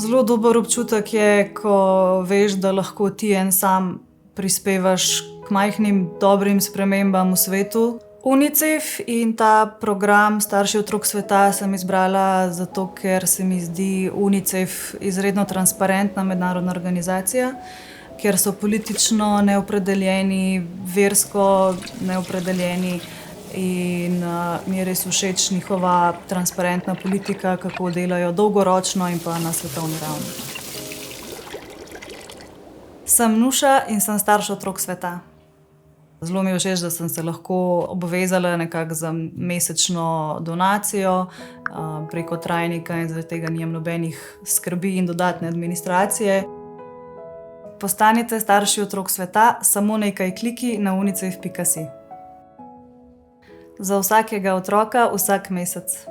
Zelo dober občutek je, ko veš, da lahko ti en sam prispevaš k majhnim dobrim spremembam v svetu. UNICEF in ta program Starši otrok sveta sem izbrala zato, ker se mi zdi UNICEF izredno transparentna mednarodna organizacija, kjer so politično neopredeljeni, versko neopredeljeni in mi je res všeč njihova transparentna politika, kako delajo dolgoročno in pa na svetovni ravni. Sem Nuša in sem starš otrok sveta. Zelo mi je všeč, da sem se lahko obvezala nekako za mesečno donacijo preko trajnika in zaradi tega nimam nobenih skrbi in dodatne administracije. Postanite starši otrok sveta, samo nekaj kliki na unicef.si. Za vsakega otroka vsak mesec.